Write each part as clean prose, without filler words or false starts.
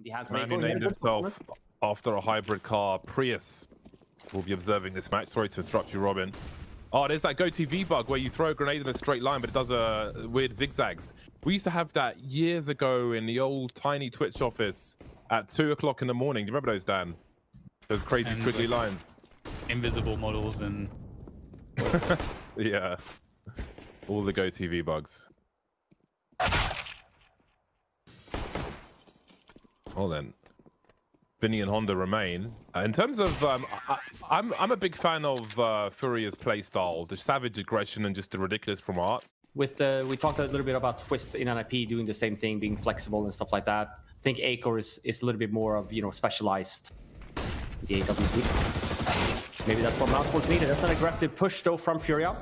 in the hands of Man who Echo. named himself after a hybrid car, Prius, will be observing this match. Sorry to interrupt you, Robin. Oh, there's that go-to V-bug where you throw a grenade in a straight line, but it does a weird zigzags. We used to have that years ago in the old tiny Twitch office at 2 o'clock in the morning. Do you remember those, Dan? Those crazy squiggly lines. Invisible models and... Yeah. All the go-to V-bugs. Well then. Vinny and Honda remain. In terms of, I'm a big fan of FURIA's playstyle, the savage aggression and just the ridiculous from art. With we talked a little bit about Twist in NIP doing the same thing, being flexible and stuff like that. I think Acor is a little bit more of, you know, specialized. The AWP. Maybe that's what Mousesports needed. That's an aggressive push though from FURIA.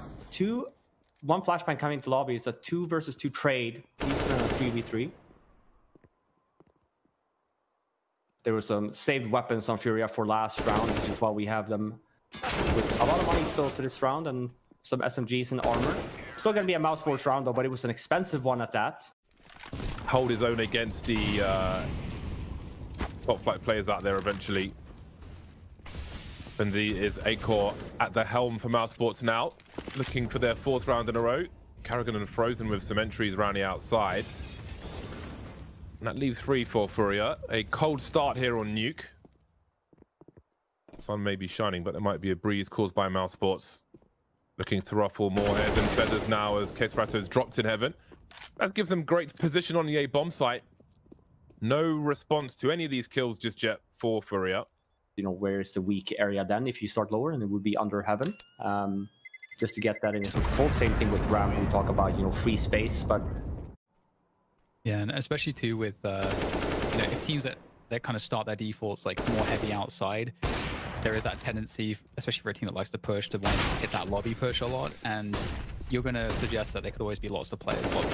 One flashbang coming to lobby. It's a 2 versus 2 trade. He's in a 3v3. There were some saved weapons on FURIA for last round, which is why we have them with a lot of money still to this round and some SMGs and armor. Still going to be a Mousesports round though, but it was an expensive one at that. Hold his own against the top flight players out there eventually. And is Acor at the helm for Mousesports now, looking for their 4th round in a row. Carrigan and Frozen with some entries around the outside. And that leaves 3 for FURIA. A cold start here on Nuke. Sun may be shining, but there might be a breeze caused by Mousesports. Looking to ruffle more heads and feathers now as Kesrato's dropped in heaven. That gives them great position on the A bomb site. No response to any of these kills just yet for FURIA. You know, where is the weak area then if you start lower, and it would be under heaven. Just to get that in control. Same thing with RAM. We talk about, you know, free space, but yeah, and especially too with you know, if teams that kind of start their defaults like more heavy outside, there is that tendency, especially for a team that likes to push, to want to hit that lobby push a lot, and you're going to suggest that there could always be lots of players lobby.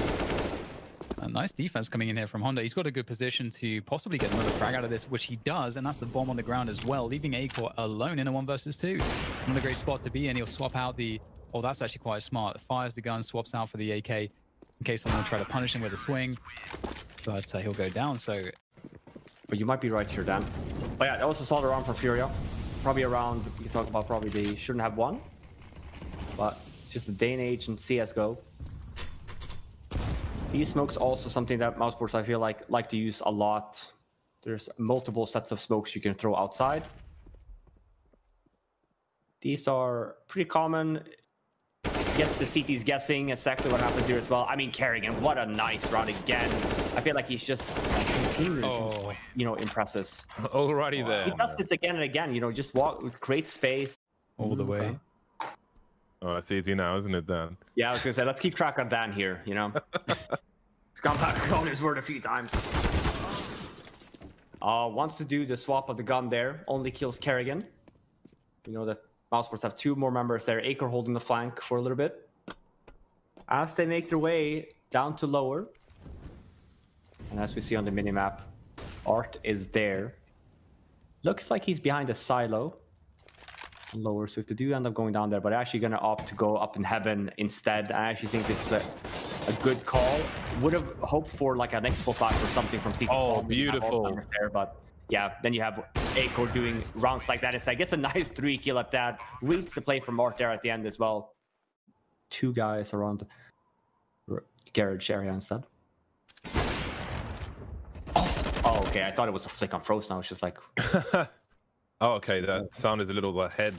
A nice defense coming in here from Honda. He's got a good position to possibly get another frag out of this, which he does, and that's the bomb on the ground as well, leaving Acor alone in a 1 versus 2. Another great spot to be in. He'll swap out the... Oh, that's actually quite smart. Fires the gun, swaps out for the AK in case someone will try to punish him with a swing. But he'll go down, so... But you might be right here, Dan. But yeah, that was a solid round for FURIA. Probably around, you can talk about probably they shouldn't have won. But it's just a day and age in CSGO. These smokes also something that Mousesports I feel like to use a lot. There's multiple sets of smokes you can throw outside. These are pretty common. Gets the CTs guessing exactly what happens here as well. I mean, Carrigan, what a nice round again. I feel like he's just you know, impresses. Alrighty then. He does this again and again, you know, just walk with great space. All the way. Oh, that's easy now, isn't it, Dan? Yeah, I was gonna say, let's keep track of Dan here, you know. He's gone back on his word a few times. Wants to do the swap of the gun there. Only kills Carrigan. You know that Mousesports have 2 more members there. Acor holding the flank for a little bit. As they make their way down to lower. And as we see on the minimap, Art is there. Looks like he's behind the silo. Lower, so if they do end up going down there, but actually going to opt to go up in heaven instead. I actually think this is a good call. Would have hoped for like an expo flash or something from CT. Oh, beautiful. There, but yeah, then you have Acor doing rounds like that instead. Gets a nice 3 kill at that. Reads the play from Art there at the end as well. 2 guys around the garage area instead. Oh, okay. I thought it was a flick on Froze now. It's just like... Oh, okay. That sound is a little ahead.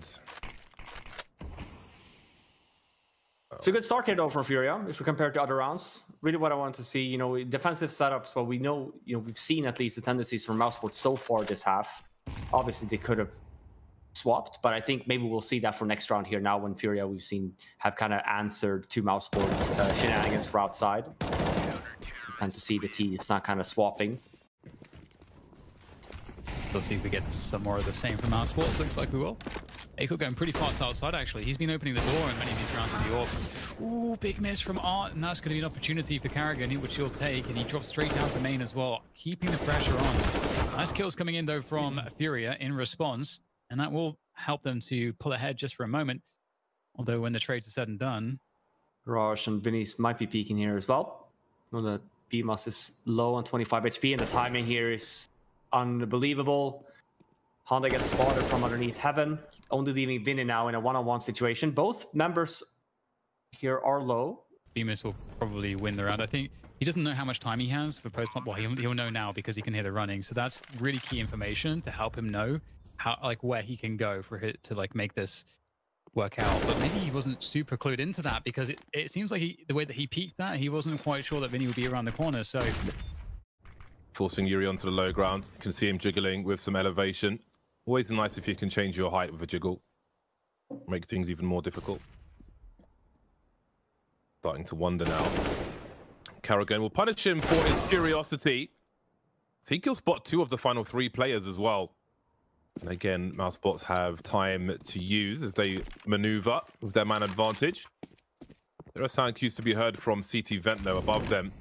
It's a good start here, though, for FURIA, if we compare to other rounds. Really what I want to see, you know, defensive setups. Well, we know, you know, we've seen at least the tendencies from Mousesports so far this half. Obviously, they could have swapped, but I think maybe we'll see that for next round here now when FURIA, we've seen, have kind of answered to Mousesports shenanigans for outside. We tend to see the T, it's not kind of swapping. So let's see if we get some more of the same from Mousesports. Looks like we will. Acor going pretty fast outside, actually. He's been opening the door in many of these rounds in the AWP. Ooh, big miss from Art, and that's going to be an opportunity for Carrigan, which he'll take, and he drops straight down to main as well, keeping the pressure on. Nice kills coming in, though, from FURIA in response, and that will help them to pull ahead just for a moment. Although when the trades are said and done... Raj and Vinny's might be peeking here as well. Well, the BMOS is low on 25 HP, and the timing here is unbelievable. Honda gets spotted from underneath heaven, only leaving Vinny now in a one-on-one situation. Both members here are low. Bemis will probably win the round. I think he doesn't know how much time he has for post-pump. Well, he'll know now because he can hear the running. So that's really key information to help him know how, like, where he can go for it to like make this work out. But maybe he wasn't super clued into that because it seems like the way that he peeked that, he wasn't quite sure that Vinny would be around the corner. So forcing Yuri onto the low ground. You can see him jiggling with some elevation. Always nice if you can change your height with a jiggle. Make things even more difficult. Starting to wonder now. Kerrigan will punish him for his curiosity. I think he'll spot 2 of the final 3 players as well. And again, Mousesports have time to use as they maneuver with their man advantage. There are sound cues to be heard from CT Vent though above them.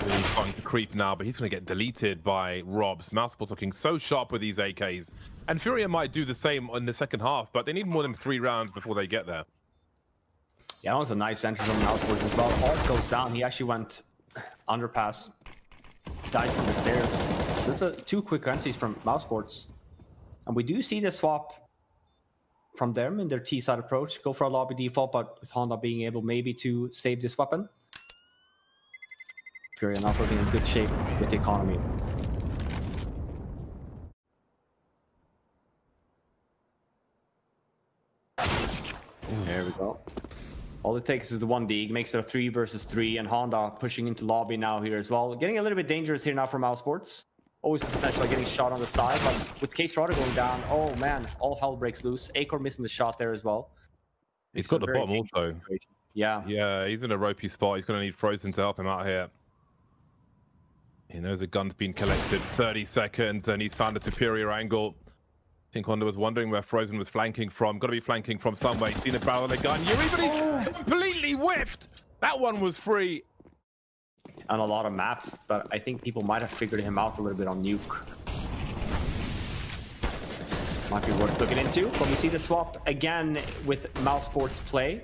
Really starting to creep now, but he's going to get deleted by Robs. Mousesports looking so sharp with these AKs. And FURIA might do the same in the second half, but they need more than 3 rounds before they get there. Yeah, that was a nice entry from Mousesports as well. Alt goes down. He actually went underpass, died from the stairs. There's 2 quick entries from Mousesports. And we do see the swap from them in their T-side approach. Go for a lobby default, but with Honda being able maybe to save this weapon. FURIA not looking in good shape with the economy. There we go. All it takes is the 1D, makes it a 3 versus 3, and Honda pushing into lobby now here as well. Getting a little bit dangerous here now for Mousesports. Always the potential of getting shot on the side, but with Case Rada going down, oh man, all hell breaks loose. Acor missing the shot there as well. He's got the bottom also. Yeah. Yeah, he's in a ropey spot. He's going to need Frozen to help him out here. He knows a gun's been collected. 30 seconds, and he's found a superior angle. I think Honda was wondering where Frozen was flanking from. Got to be flanking from somewhere. He's seen a barrel of a gun. Yuri, but he's completely whiffed. That one was free. On a lot of maps, but I think people might have figured him out a little bit on Nuke. Might be worth looking into. But we see the swap again with Mousesports play.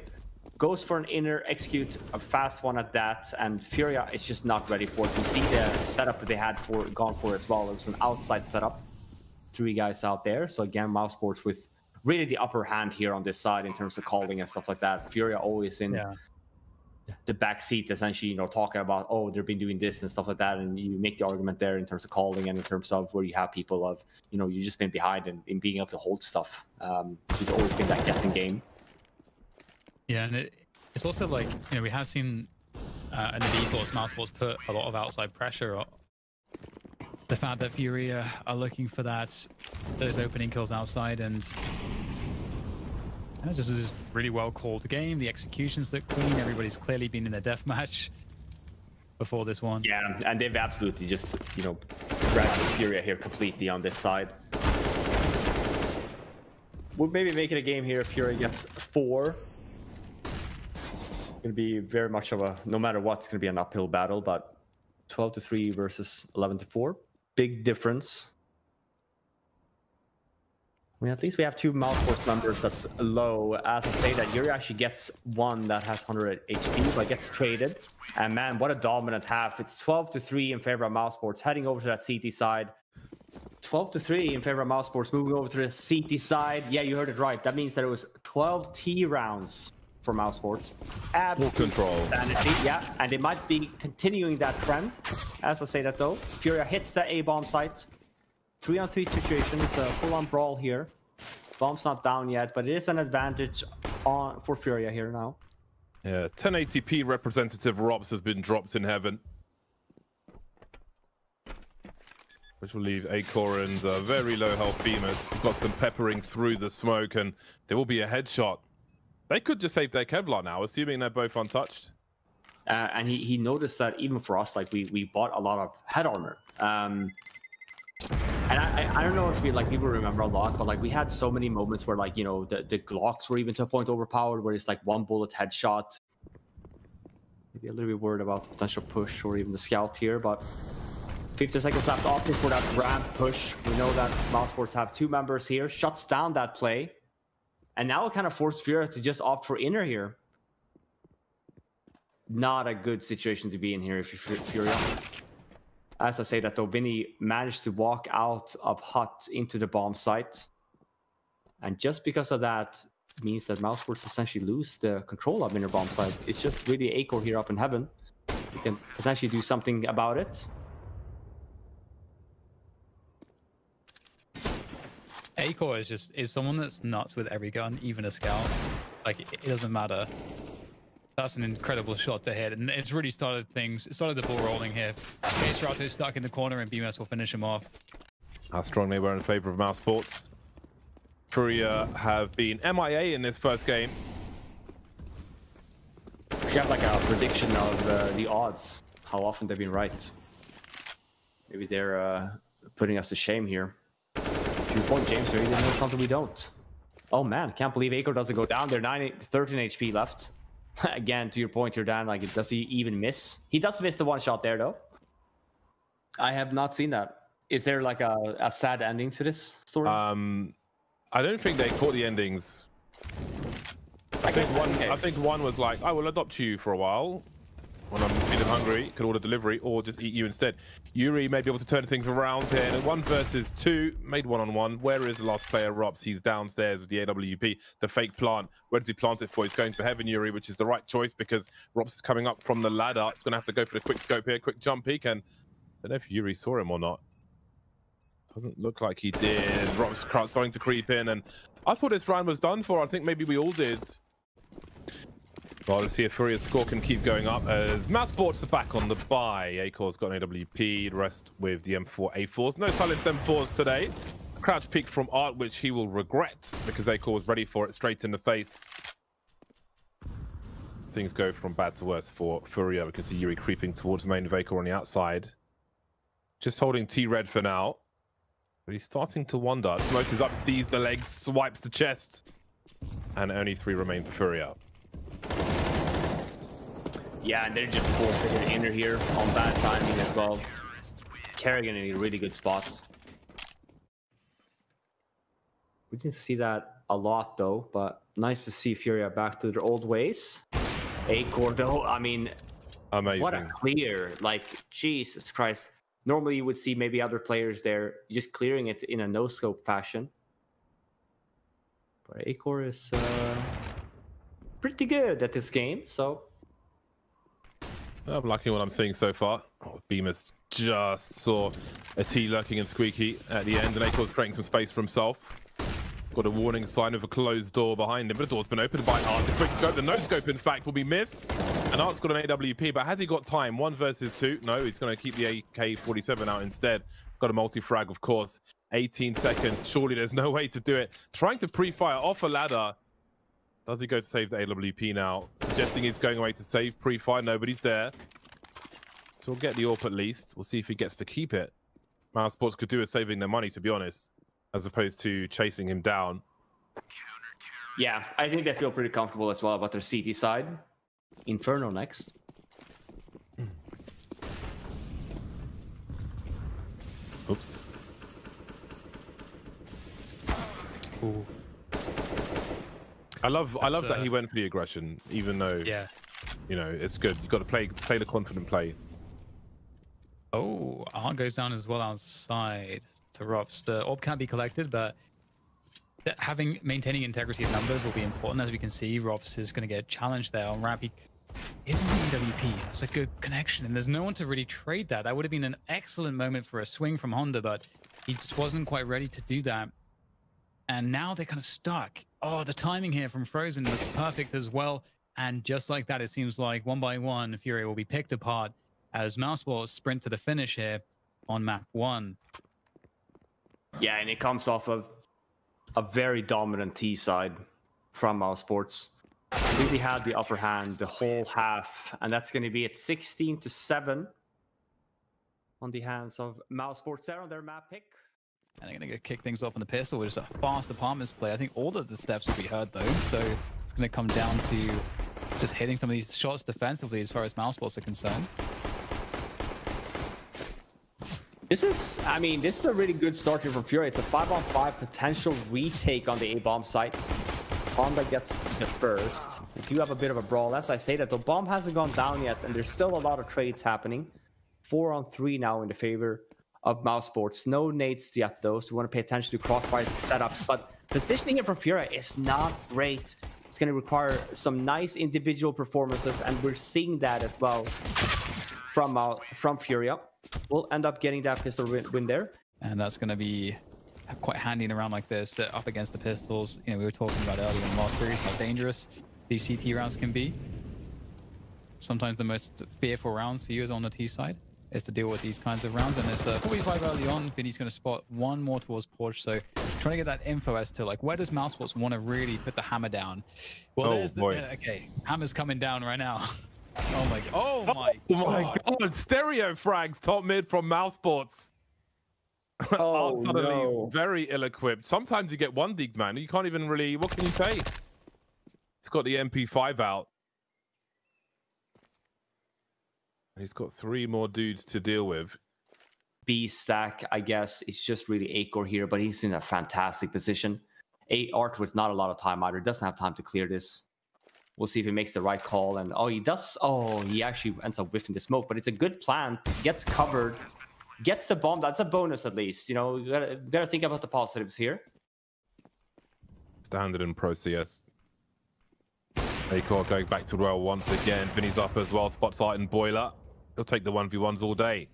Goes for an inner, execute a fast one at that, and FURIA is just not ready for it. We see the setup that they had gone for as well. It was an outside setup. 3 guys out there. So again, Mousesports with really the upper hand here on this side in terms of calling and stuff like that. FURIA always in the back seat, essentially, you know, talking about, oh, they've been doing this and stuff like that. And you make the argument there in terms of calling and in terms of where you have people of, you know, you've just been behind and in being able to hold stuff. It's always been that guessing game. Yeah, and it's also like, you know, we have seen in the defaults, Mousesports put a lot of outside pressure on the fact that FURIA are looking for those opening kills outside, and this is a really well called game. The executions look clean. Everybody's clearly been in a deathmatch before this one. Yeah, and they've absolutely just, you know, grabbed FURIA here completely on this side. We'll maybe make it a game here if FURIA gets 4. Going to be very much of a, no matter what, it's going to be an uphill battle, but 12-3 versus 11-4. Big difference. I mean, at least we have 2 Mousesports members that's low. As I say that, Yuri actually gets 1 that has 100 HP, but gets traded. And man, what a dominant half. It's 12-3 in favor of Mousesports, heading over to that CT side. 12-3 in favor of Mousesports, moving over to the CT side. Yeah, you heard it right. That means that it was 12 T rounds for Mousesports. Absolute control. Sanity, yeah, and they might be continuing that trend. As I say that though, FURIA hits the A-bomb site. 3-on-3 situation. It's a full-on brawl here. Bomb's not down yet, but it is an advantage for FURIA here now. Yeah, 1080p representative Robs has been dropped in heaven, which will leave Acor and very low health Bemis. Got them peppering through the smoke, and there will be a headshot. They could just save their Kevlar now, assuming they're both untouched. And he noticed that even for us, like we bought a lot of head armor. And I don't know if people remember a lot, but like we had so many moments where, like, you know, the Glocks were even to a point overpowered, where it's like 1 bullet headshot. Maybe a little bit worried about the potential push or even the scout here, but 50 seconds left, opting for that ramp push. We know that Mousesports have 2 members here, shuts down that play. And now it kind of forced FURIA to just opt for inner here. Not a good situation to be in here if you're FURIA. As I say that, though, Vinny managed to walk out of hut into the bomb site. And just because of that means that Mousesports essentially lose the control of inner bomb site. It's just really Acor here up in heaven. You can potentially do something about it. Acor is someone that's nuts with every gun, even a scout. Like, it doesn't matter. That's an incredible shot to hit, and it's really started the ball rolling here. Strato stuck in the corner, and BMS will finish him off. How strong they were in favor of Mousesports. FURIA have been MIA in this first game. We have like a prediction of the odds, how often they've been right. Maybe they're putting us to shame here. To your point, James, maybe they know something we don't. Oh man, can't believe Acor doesn't go down. They're 13 HP left. Again, to your point here, Dan, like, does he even miss? He does miss the one shot there, though. I have not seen that. Is there like a sad ending to this story? I don't think they caught the endings. I think one was like, I will adopt you for a while when I'm feeling hungry, could order delivery, or just eat you instead. Yuri may be able to turn things around here. And 1 versus 2, made 1-on-1. Where is the last player, Rops? He's downstairs with the AWP, the fake plant. Where does he plant it for? He's going for heaven, Yuri, which is the right choice because Rops is coming up from the ladder. It's going to have to go for the quick scope here, quick jump peek. And I don't know if Yuri saw him or not. Doesn't look like he did. Rops starting to creep in. And I thought this round was done for. I think maybe we all did. Well, let's see if FURIA's score can keep going up as Mousesports are back on the bye. Acor's got an AWP, the rest with the M4A4s. No silenced M4s today. Crouch peek from Art, which he will regret because Acor was ready for it straight in the face. Things go from bad to worse for FURIA. We can see Yuri creeping towards the main of Acor on the outside. Just holding T-Red for now. But he's starting to wonder. Smoke is up, sees the legs, swipes the chest. And only 3 remain for FURIA. Yeah, and they're just forcing an inner here on bad timing as well. Kerrigan in a really good spot. We can see that a lot though, but nice to see FURIA back to their old ways. Acor though, I mean, amazing. What a clear, like, Jesus Christ. Normally you would see maybe other players there just clearing it in a no-scope fashion. But Acor is pretty good at this game, so... I'm liking what I'm seeing so far. Oh, Bemis just saw a T lurking and Squeaky at the end, and Acor's creating some space for himself. Got a warning sign of a closed door behind him, but the door's been opened by Art. The quick scope, the no scope, in fact, will be missed. And Art's got an AWP, but has he got time? 1 versus 2? No, he's going to keep the AK-47 out instead. Got a multi-frag, of course. 18 seconds. Surely there's no way to do it. Trying to pre-fire off a ladder. Does he go to save the AWP now? Suggesting he's going away to save pre-fire. Nobody's there. So we'll get the AWP at least. We'll see if he gets to keep it. Mousesports could do with saving their money, to be honest, as opposed to chasing him down. Yeah, I think they feel pretty comfortable as well about their CT side. Inferno next. Oops. Ooh. I love that he went for the aggression, even though, yeah, you know, it's good. You've got to play the confident play. Oh, Art goes down as well outside to Rops. The orb can't be collected, but maintaining integrity of numbers will be important. As we can see, Rops is going to get challenged there on ramp. He is on the AWP. That's a good connection, and there's no one to really trade that. That would have been an excellent moment for a swing from Honda, but he just wasn't quite ready to do that. And now they're kind of stuck. Oh, the timing here from Frozen looks perfect as well. And just like that, it seems like 1 by 1, FURIA will be picked apart as Mousesports sprint to the finish here on map 1. Yeah, and it comes off of a very dominant T side from Mousesports. Really had the upper hand the whole half, and that's going to be at 16-7 on the hands of Mousesports there on their map pick. And they're going to kick things off on the pistol with just a fast apartments play. I think all of the steps will be heard though, so it's going to come down to just hitting some of these shots defensively as far as Mousesports are concerned. This is a really good start here from FURIA. It's a 5-on-5 potential retake on the A-bomb site. Honda gets the first. We do have a bit of a brawl. As I say that, the bomb hasn't gone down yet, and there's still a lot of trades happening. 4-on-3 now in the favor of Mousesports. No nades yet, though, so we want to pay attention to crossfire setups. But positioning it from FURIA is not great. It's going to require some nice individual performances, and we're seeing that as well from FURIA. We'll end up getting that pistol win there. And that's going to be quite handy in a round like this, up against the pistols. You know, we were talking about earlier in last series how dangerous these CT rounds can be. Sometimes the most fearful rounds for you is on the T side, is to deal with these kinds of rounds. And there's 45 early on. Vinny's going to spot one more towards Porch. So trying to get that info as to like, where does Mousesports want to really put the hammer down? Well, there's the, okay, hammer's coming down right now. Oh my god. Stereo frags top mid from Mousesports. Oh, suddenly no. very ill-equipped. Sometimes you get one digs, man. You can't even really, what can you say? He's got the MP5 out. He's got 3 more dudes to deal with. B stack, I guess, is just really Acor here, but he's in a fantastic position. Art with not a lot of time either. Doesn't have time to clear this. We'll see if he makes the right call. And oh, he does. Oh, he actually ends up whiffing the smoke, but it's a good plant. Gets covered, gets the bomb. That's a bonus at least. You know, you gotta think about the positives here. Standard in Pro CS. Acor going back to Royal once again. Vinny's up as well. Spotlight and Boiler. He'll take the 1v1s all day.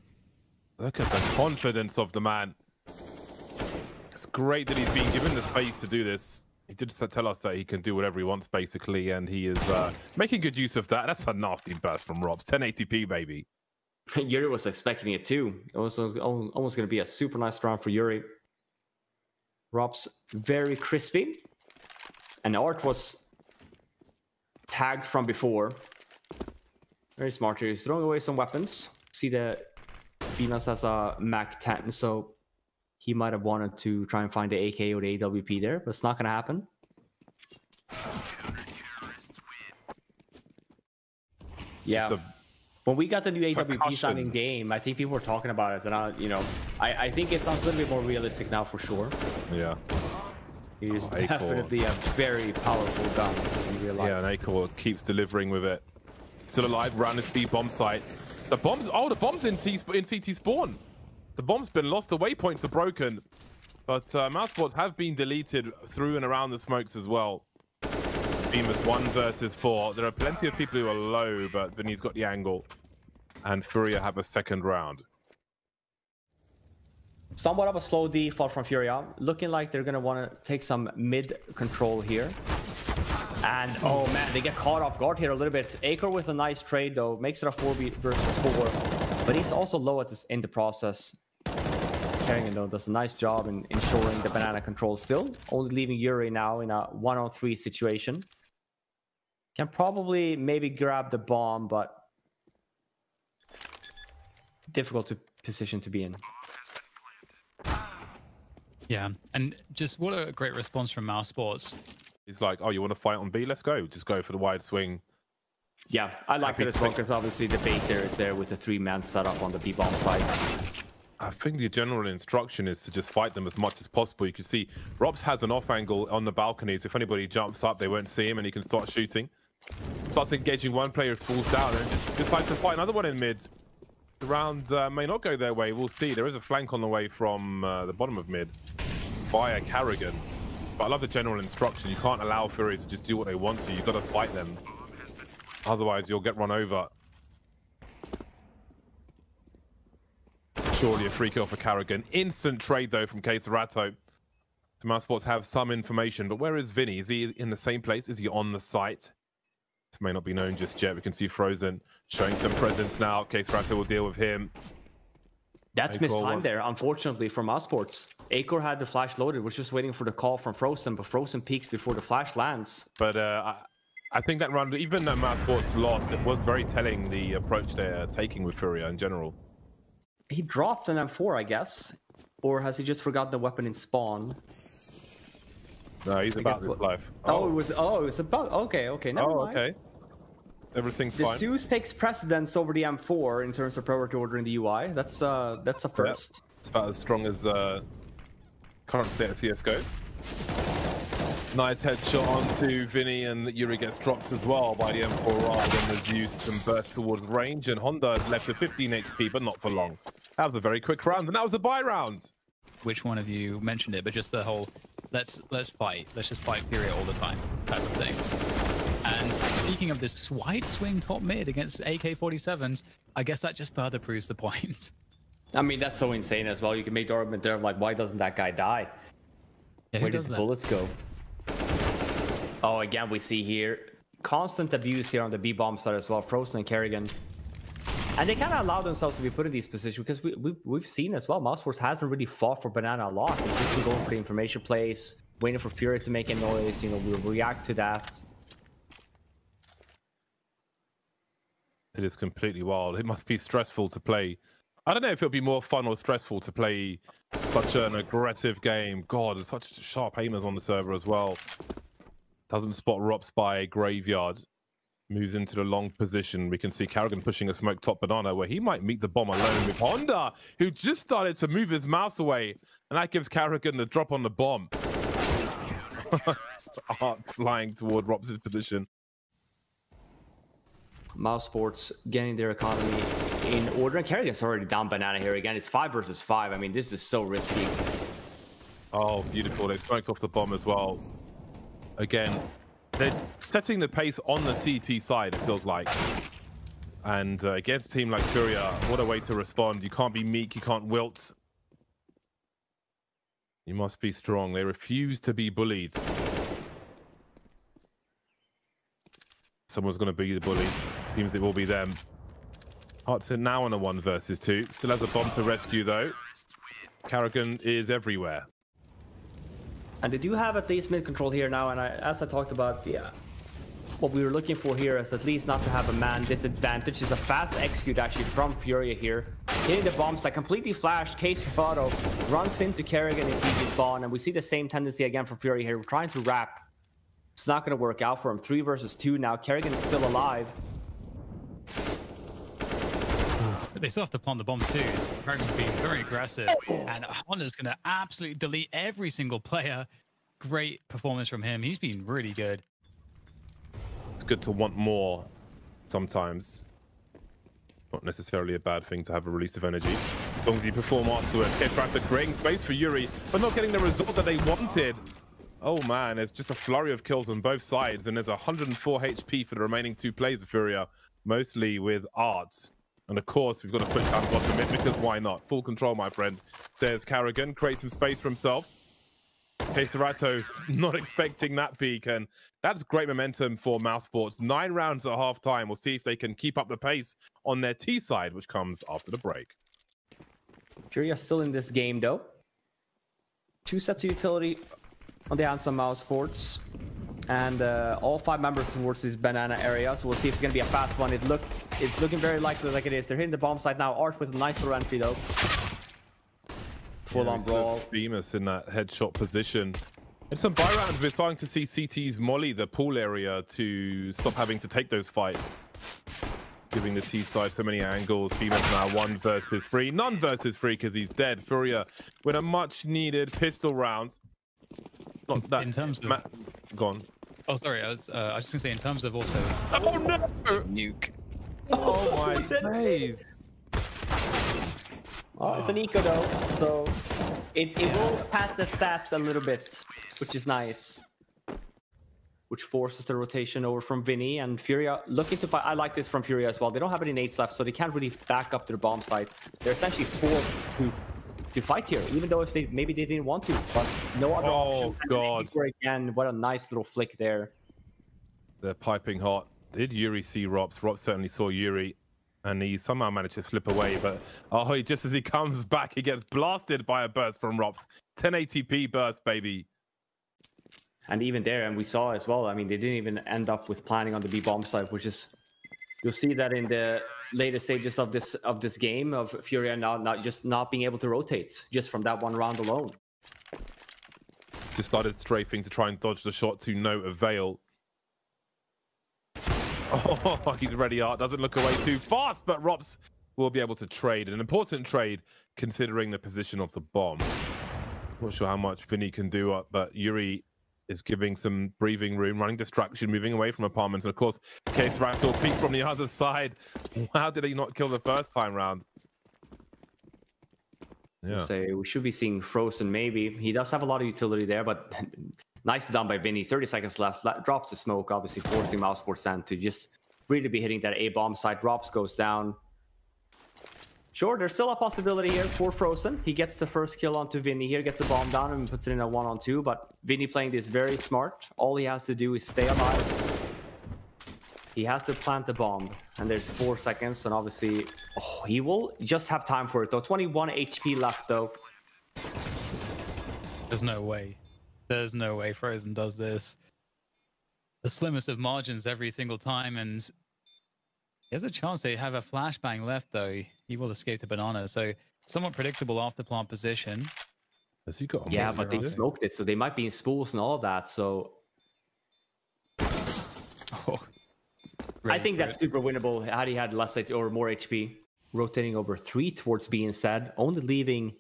Look at the confidence of the man. It's great that he's been given the space to do this. He did tell us that he can do whatever he wants, basically, and he is making good use of that. That's a nasty burst from Robs. 1080p, baby. Yuri was expecting it too. It was almost going to be a super nice round for Yuri. Robs very crispy. And Art was tagged from before. Very smart here. He's throwing away some weapons. See that Venus has a Mac 10, so he might have wanted to try and find the AK or the AWP there, but it's not going to happen. Yeah. When we got the new AWP sound in game, I think people were talking about it, and I think it sounds a little bit more realistic now for sure. Yeah. It is definitely a very powerful gun in real life. Yeah, and Acor keeps delivering with it. Still alive around this B bomb site. The bomb's in CT spawn. The bomb's been lost. The waypoints are broken, but Mousesports have been deleted through and around the smokes as well. Beamer's 1 versus 4. There are plenty of people who are low, but Vinny's got the angle, and FURIA have a second round. Somewhat of a slow default from FURIA. Looking like they're going to want to take some mid control here. And oh man, they get caught off guard here a little bit. Acor with a nice trade though, makes it a 4v versus 4, but he's also low at this in the process. Kerrigan though does a nice job in ensuring the banana control still, only leaving Yuri now in a 1-on-3 situation. Can probably maybe grab the bomb, but difficult position to be in. Yeah, and just what a great response from Mousesports. He's like, oh, you want to fight on B? Let's go. Just go for the wide swing. Yeah, I like that as well, because obviously the bait there is there with the 3-man setup on the B bomb side. I think the general instruction is to just fight them as much as possible. You can see Robs has an off angle on the balconies. If anybody jumps up, they won't see him and he can start shooting. Starts engaging one player, falls down, and decides to fight another one in mid. The round may not go their way. We'll see. There is a flank on the way from the bottom of mid via Kerrigan. But I love the general instruction. You can't allow FURIA to just do what they want to. You've got to fight them. Otherwise, you'll get run over. Surely a free kill for Kerrigan. Instant trade, though, from Keserato. The Mousesports have some information, but where is Vinny? Is he in the same place? Is he on the site? This may not be known just yet. We can see Frozen showing some presence now. Keserato will deal with him. That's missed time there, unfortunately, for Mousesports. Acor had the flash loaded, was just waiting for the call from Frozen, but Frozen peeks before the flash lands. But I think that round, even though Mousesports lost, it was very telling the approach they're taking with FURIA in general. He dropped an M4, I guess. Or has he just forgotten the weapon in spawn? No, he's about his life. Oh, it was about, okay, never mind. Okay. Everything's the fine. The Zeus takes precedence over the M4 in terms of priority order in the UI. That's a first. Yeah. It's about as strong as current state of CSGO. Nice headshot onto Vinny, and Yuri gets dropped as well by the M4R, then reduced and burst towards range, and Honda is left with 15 HP, but not for long. That was a very quick round, and that was a buy round. Which one of you mentioned it, but just the whole, let's fight. Let's just fight FURIA all the time type of thing. And speaking of this wide swing top mid against AK-47s, I guess that just further proves the point. I mean, that's so insane as well. You can make the argument there of like, why doesn't that guy die? Yeah, Where did the bullets go? Oh, again, we see here constant abuse here on the B bomb side as well. Frozen and Kerrigan. And they kind of allow themselves to be put in these positions because we've seen as well, Mousesports hasn't really fought for Banana a lot. It's just been going for the information plays, waiting for FURIA to make a noise. You know, we'll react to that. It is completely wild. It must be stressful to play. I don't know if it'll be more fun or stressful to play such an aggressive game. God, there's such sharp aimers on the server as well. Doesn't spot Rops by Graveyard. Moves into the long position. We can see Kerrigan pushing a smoke top Banana where he might meet the bomb alone with Honda, who just started to move his mouse away. And that gives Kerrigan the drop on the bomb. Art flying toward Rops' position. Mousesports getting their economy in order. And Kerrigan's already down Banana here again. It's 5 versus 5. I mean, this is so risky. Oh, beautiful. They smoked off the bomb as well. Again, they're setting the pace on the CT side, it feels like. And against a team like FURIA, what a way to respond. You can't be meek, you can't wilt. You must be strong. They refuse to be bullied. Someone's going to be the bully. Seems it will be them. Hartson now on a 1 versus 2. Still has a bomb to rescue, though. Kerrigan is everywhere. And they do have at least mid control here now. And as I talked about, yeah, what we were looking for here is at least not to have a man disadvantage. It's a fast execute actually from FURIA here. Hitting the bombs that completely flashed. Case Photo runs into Kerrigan and CG spawn. And we see the same tendency again from FURIA here. We're trying to wrap. It's not going to work out for him. 3 versus 2 now. Kerrigan is still alive. They still have to plant the bomb too. Kerrigan's being very aggressive. And Honda's going to absolutely delete every single player. Great performance from him. He's been really good. It's good to want more sometimes. Not necessarily a bad thing to have a release of energy. As long as you perform afterwards. Kesrata creating space for Yuri, but not getting the result that they wanted. Oh man, there's just a flurry of kills on both sides, and there's 104 HP for the remaining 2 players of FURIA, mostly with Art. And of course, we've got to put down bottom mid, because why not? Full control, my friend, says Kerrigan. Creates some space for himself. Keserato not expecting that peak, and that's great momentum for Mousesports. 9 rounds at half-time. We'll see if they can keep up the pace on their T side, which comes after the break. FURIA still in this game, though. 2 sets of utility on the hands of Mousesports. And all 5 members towards this banana area. So we'll see if it's going to be a fast one. It's looking very likely like it is. They're hitting the bomb site now. Art with a nice little entry, though. Full-on brawl. Bemis in that headshot position. In some buy rounds, we're starting to see CT's molly the pool area to stop having to take those fights. Giving the T side so many angles. Bemis now 1 versus 3. None versus 3 because he's dead. FURIA with a much-needed pistol round. Not that. In terms of... Go on. Oh, sorry. I was just going to say, in terms of also... Oh, no! Nuke. Oh, my days. Oh, it's an eco, though. So it will pad the stats a little bit, which is nice. Which forces the rotation over from Vinny, and FURIA looking to fight. I like this from FURIA as well. They don't have any nades left, so they can't really back up their bomb site. They're essentially forced to fight here, even though if maybe they didn't want to, but no other option. Oh God! Again, what a nice little flick there. They're piping hot. Did Yuri see Rops? Rops certainly saw Yuri, and he somehow managed to slip away. But just as he comes back, he gets blasted by a burst from Rops. 1080p burst, baby. And even there, and we saw as well. I mean, they didn't even end up with planning on the B bomb site, which is. You'll see that in the later stages of this game of FURIA now not being able to rotate just from that 1 round alone. Just started strafing to try and dodge the shot to no avail. Oh, he's ready. Art doesn't look away too fast, but Rops will be able to trade. An important trade considering the position of the bomb. Not sure how much Vinny can do, but Yuri is giving some breathing room, running distraction, moving away from apartments. And of course, Case Raptor peeks from the other side. How did he not kill the first time round? Yeah. Say we should be seeing Frozen maybe. He does have a lot of utility there, but nice done by Vinny. 30 seconds left. Drops the smoke, obviously forcing Mousesports to just really be hitting that A bomb site. Drops goes down. Sure, there's still a possibility here for Frozen. He gets the first kill onto Vinny here, gets the bomb down and puts it in a 1-on-2. But Vinny playing this very smart. All he has to do is stay alive. He has to plant the bomb, and there's 4 seconds, and obviously, he will just have time for it though. 21 HP left though. There's no way. There's no way Frozen does this. The slimmest of margins every single time, and he has a chance to have a flashbang left though. He will escape to Banana, so somewhat predictable after plant position. Has he got? Yeah, but they smoked it, so they might be in spools and all of that. So. I think that's super winnable had he had less or more HP. Rotating over 3 towards B instead, only leaving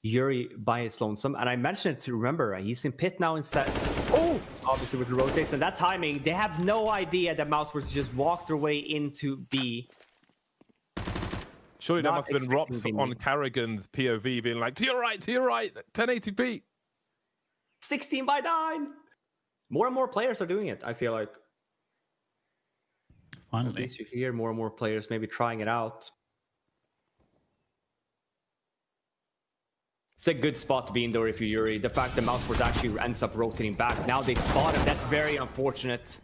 Yuri by his lonesome. And I mentioned it to remember, he's in pit now instead. Oh, obviously with the rotates and that timing, they have no idea that Mousesports just walked their way into B. Surely that must have been Rops on Carrigan's POV being like, to your right, 1080p. 16 by 9. More and more players are doing it, I feel like. Finally. At least you hear more and more players maybe trying it out. It's a good spot to be in though if you're Yuri. The fact that Mousesports actually ends up rotating back. Now they spot him. That's very unfortunate.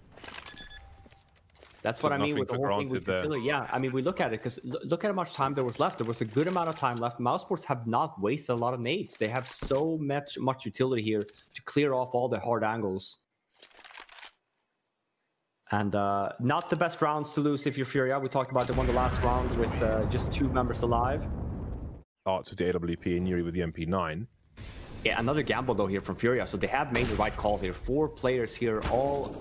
That's what I mean with the whole thing with the yeah, I mean, we look at it because look at how much time there was left. There was a good amount of time left. Mousesports have not wasted a lot of nades. They have so much utility here to clear off all the hard angles. And not the best rounds to lose if you're FURIA. We talked about the last rounds with just 2 members alive. Arts with the AWP and Yuri with the MP9. Yeah, another gamble though here from FURIA. So they have made the right call here. 4 players here, all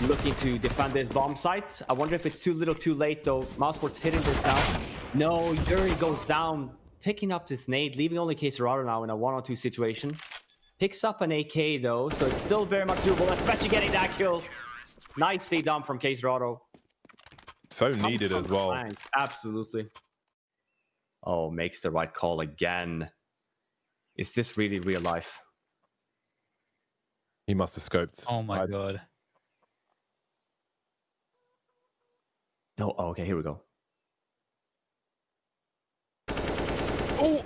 looking to defend this bomb site. I wonder if it's too little too late though. Mousesports hitting this now. No, Yuri goes down, picking up this nade, leaving only Caserado now in a 1-on-2 situation. Picks up an AK though, so it's still very much doable, especially getting that kill. Nicely done from Caserado. So needed as well. Flank. Absolutely. Oh, makes the right call again. Is this really real life? He must have scoped. Oh my god. No, oh, okay, here we go. Oh!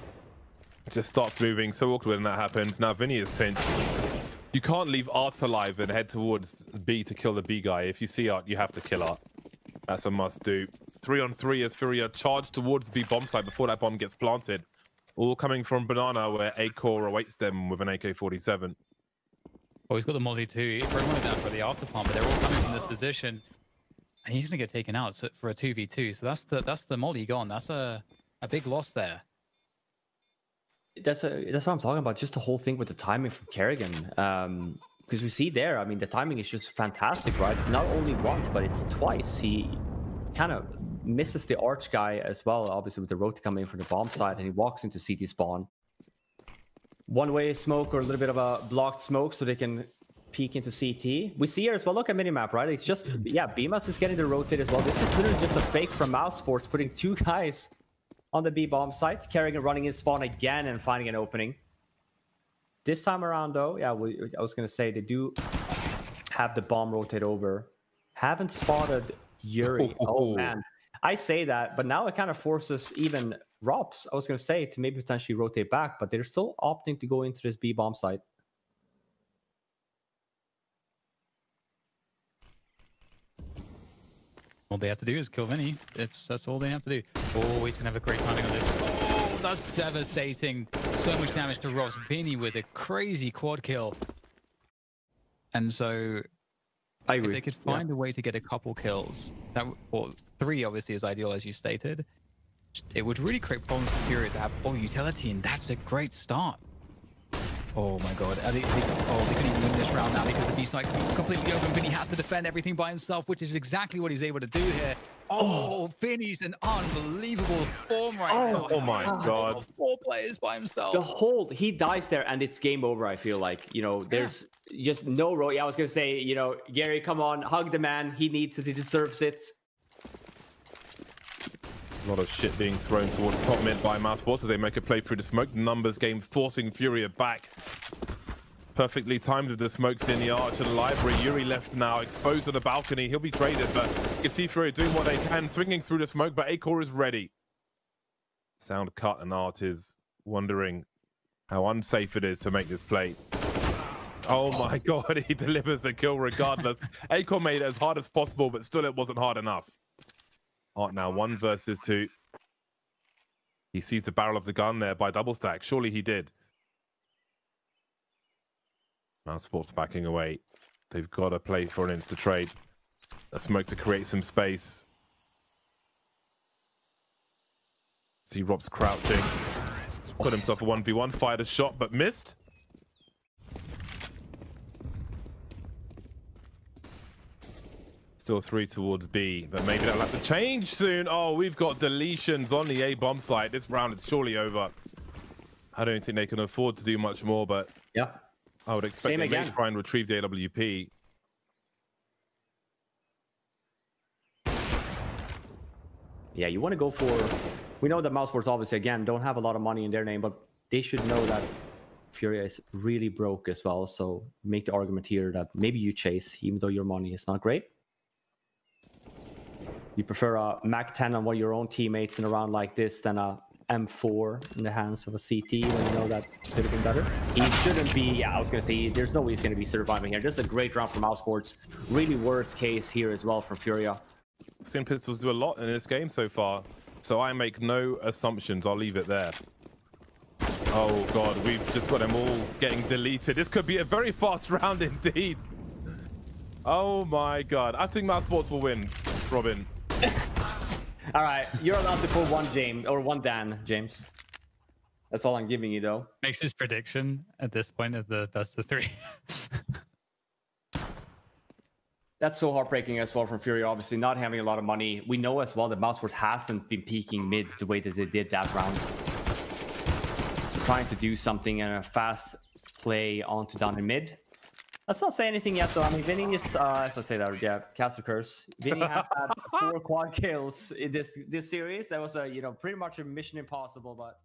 It just starts moving. So awkward when that happens. Now Vinny is pinched. You can't leave Art alive and head towards B to kill the B guy. If you see Art, you have to kill Art. That's a must do. 3-on-3 as FURIA charge towards the B bomb site before that bomb gets planted. All coming from Banana where A-Core awaits them with an AK-47. Oh, he's got the multi too. He probably wanted that for the after pump, but they're all coming from this position. And he's going to get taken out for a 2v2. So that's the multi gone. That's a big loss there. That's what I'm talking about. Just the whole thing with the timing from Kerrigan. Because we see there, I mean, the timing is just fantastic, right? Not only once, but it's twice. He kind of misses the arch guy as well, obviously with the road coming in from the bomb side, and he walks into CT spawn. One-way smoke or a little bit of a blocked smoke so they can peek into CT. We see here as well, look at minimap, right? It's just, yeah, BMUS is getting the rotate as well. This is literally just a fake from Mousesports, putting 2 guys on the B bomb site. Kerrigan running his spawn again and finding an opening. This time around though, yeah, I was going to say they do have the bomb rotate over. Haven't spotted Yuri. Oh man. I say that, but now it kind of forces even Rops, I was going to say, to maybe potentially rotate back, but they're still opting to go into this B bomb site. All they have to do is kill Vinny. That's all they have to do. Oh, he's going to have a great timing on this. Oh, that's devastating. So much damage to Ross. Vinny with a crazy quad kill. And so if they could find a way to get a couple kills, or 3 obviously is ideal as you stated, it would really create problems for FURIA to have all utility, and that's a great start. Oh my god. They couldn't even win this round now because the B site completely open. Vinny has to defend everything by himself, which is exactly what he's able to do here. Oh, Vinny's in unbelievable form right now. Oh my God. 4 players by himself. The hold, he dies there and it's game over, I feel like. You know, there's just no road. Yeah, I was going to say, you know, Gary, come on, hug the man. He needs it, he deserves it. A lot of shit being thrown towards top mid by Mousesports as they make a play through the smoke. Numbers game forcing FURIA back. Perfectly timed with the smokes in the arch and the library. Yuri left now, exposed on the balcony. He'll be traded, but you can see FURIA doing what they can, swinging through the smoke, but Acor is ready. Sound cut, and Art is wondering how unsafe it is to make this play. Oh my God, he delivers the kill regardless. Acor made it as hard as possible, but still it wasn't hard enough. Art now 1 versus 2. He sees the barrel of the gun there by double stack. Surely he did. Mousesports backing away. They've got to play for an insta trade. A smoke to create some space. See Rob's crouching. Put himself a 1v1. Fired a shot but missed. Still 3 towards B, but maybe that'll have to change soon. Oh, we've got deletions on the A bomb site. This round is surely over. I don't think they can afford to do much more, but yeah, I would expect they may try and retrieve the AWP. Yeah, you want to go for... We know that Mousesports obviously, again, don't have a lot of money in their name, but they should know that FURIA is really broke as well. So make the argument here that maybe you chase, even though your money is not great. You prefer a Mac 10 on one of your own teammates in a round like this than a M4 in the hands of a CT when you know that could have been better. He shouldn't be, yeah, I was going to say, there's no way he's going to be surviving here. This is a great round for Mousesports. Really worst case here as well for FURIA. I've seen Pistols do a lot in this game so far, so I make no assumptions. I'll leave it there. Oh God, we've just got them all getting deleted. This could be a very fast round indeed. Oh my God, I think Mousesports will win, Robin. All right, you're allowed to pull one James or one Dan, James. That's all I'm giving you, though. Makes his prediction at this point of the best of 3. That's so heartbreaking as well from FURIA, obviously not having a lot of money. We know as well that Mousesports hasn't been peaking mid the way that they did that round. So trying to do something in a fast play onto down in mid. Let's not say anything yet, though. I mean, Vinny is, as I say that, yeah, cast a curse. Vinny has had 4 quad kills in this series. That was a, you know, pretty much a mission impossible, but.